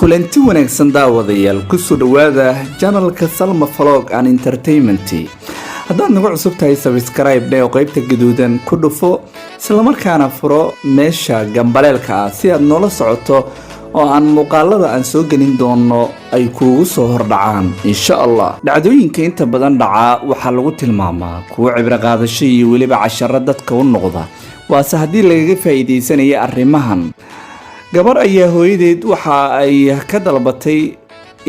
kulanti wanaagsan daawadayaal ku soo dhawaada channelka Salma Vlog and Entertainment. haddii nagu cusub tahay subscribe oo qaybta gaduudan ku dhufo isla markaana furo meesha gambaleelka si aad noola socoto oo aan muuqaalada aan soo gelin doono ay kuugu soo hordhacaan insha Allah. dhacdooyinka inta badan dhaca waxa lagu tilmaamaa kuwa cibra qaadasho iyo waliba casharro dadka u noqda waase haddii lagaga faa'iideysanayo arrimahan. gabar ayaa hooyadeed waxa ay ka dalbatay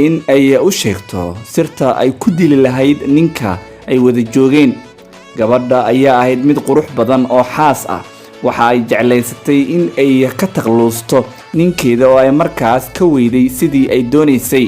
in ay u sheegto sirta ay ku dili lahayd ninka ay wada joogeen. gabadha ayaa ahayd mid qurux badan oo xaas ah, waxa ay jeclaysatay in ay ka taqluusto ninkeeda oo ay markaas ka weyday sidii ay doonaysay.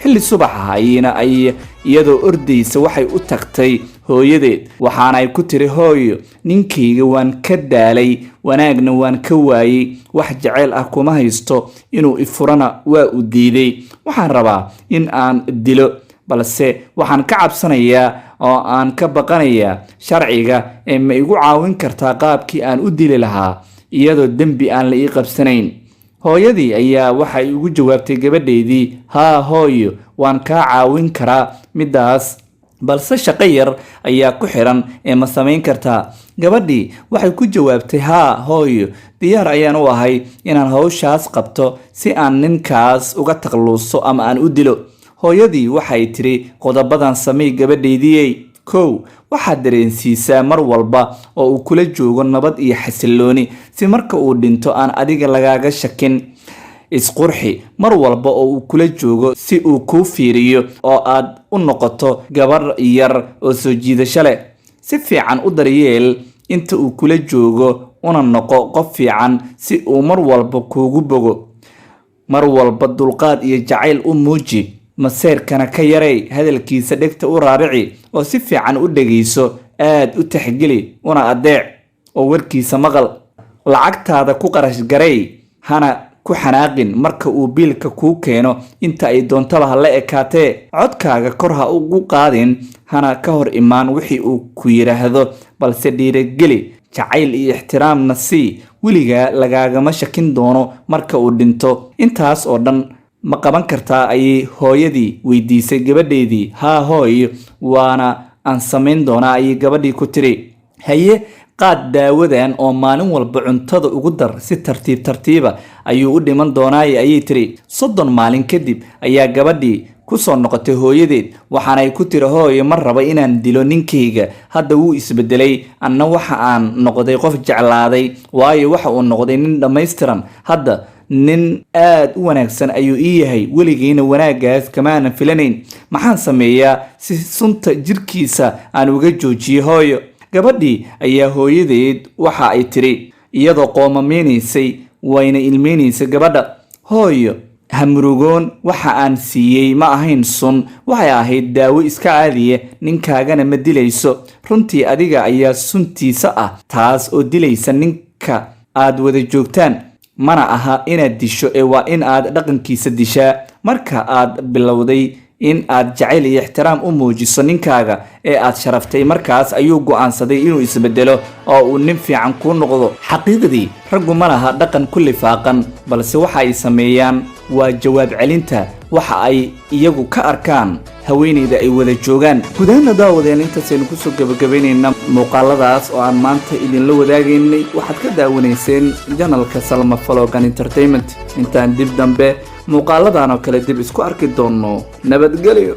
xilli subaxa ayna ay iyadoo ordaysa waxay u tagtay hooyadeed waxaana ay ku tiri hooyo, ninkeyga waan ka daalay, wanaagna waan ka waayay, wax jacayl ah kuma haysto, inuu ifurana waa u diiday. waxaan rabaa in aan dilo, balse waxaan ka cabsanayaa oo aan ka baqanayaa sharciga ee ma igu caawin kartaa qaabkii aan u dili lahaa iyadoo dembi aan la ii qabsanayn. hooyadii ayaa waxay ugu jawaabtay gabadheedii, haa hooyo, waan kaa caawin karaa midaas, balse shaqo yar ayaa ku xiran ee ma samayn kartaa. gabadhii waxay ku jawaabtay, haa hooyo, diyaar ayaan u ahay inaan hawshaas qabto si aan ninkaas uga taqluuso ama aan u dilo. hooyadii waxay tiri, qodobadan samee gabadheedii. kow, waxaad dareensiisaa mar walba oo uu kula joogo nabad iyo xasillooni si marka uu dhinto aan adiga lagaaga shakin. isqurxi mar walba oo uu kula joogo si uu kuu fiiriyo oo aad u noqoto gabar yar oo soo jiidasho leh. si fiican u daryeel inta uu kula joogo una noqo qof fiican si uu mar walba kuugu bogo. mar walba dulqaad iyo jacayl u muuji, maseerkana ka yarey, hadalkiisa dhegta u raarici oo si fiican u dhegeyso, aad u taxgeli una adeec oo warkiisa maqal. lacagtaada ku qarash garey, hana ku xanaaqin marka uu biilka kuu keeno inta ay doontaba ha la ekaatee. codkaaga kor ha ugu qaadin, hana ka hor imaan wixii uu ku yiraahdo, balse dhiirigeli, jacayl iyo ixtiraamna sii. weligaa lagaagama shakin doono marka uu dhinto. intaas oo dhan ma qaban kartaa ayay hooyadii weydiisay gabadheedii. haa hooyo, waana aan samayn doonaa ayay gabadhii ku tiri. haye qaad daawadan oo maalin walba cuntada ugu dar, si tartiib tartiiba ayuu u dhiman doonaaye ayay tiri. 30 maalin kadib ayaa gabadhii ku soo noqotay hooyadeed waxaana ay ku tiri, hooyo, ma raba inaan dilo ninkeyga, hadda wuu isbedelay, anna waxa aan noqday qof jeclaaday, waayo waxa uu noqday nin dhammaystiran. hadda nin aad u wanaagsan ayuu ii yahay, weligiina wanaagaas kamaanan filanayn. maxaan sameeyaa si sunta jirkiisa aan uga joojiyo hooyo? gabadhii ayaa hooyadeed waxa ay tiri iyadoo qoomameynaysay wayna ilmeynaysay gabadha, hooyo, hamrugoon, waxa aan siiyey ma ahayn sun, waxay ahayd daawo iska caadiya, ninkaagana ma dilayso. runtii adiga ayaa suntiisa ah taas oo dilaysa ninka aad wada joogtaan. mana aha inaad disho ee waa in aad dhaqankiisa dishaa. marka aad bilowday in aad jacayl iyo ixtiraam u muujiso ninkaaga ee aad sharaftay, markaas ayuu go'aansaday inuu isbedelo oo uu nin fiican kuu noqdo. xaqiiqdii raggu ma laha dhaqan ku lifaaqan, balse waxa ay sameeyaan waa jawaab celinta waxa ay iyagu ka arkaan haweeneyda ay wada joogaan. gudaana daawadeen intaasaynu kusoo gabagabaynayna muuqaaladaas oo aan maanta idinla wadaagaynay. waxaad ka daawanayseen channelka Salma Vlog and Entertainment. intaan dib dambe muuqaaladan oo kale dib isku arki doono, nabadgelyo.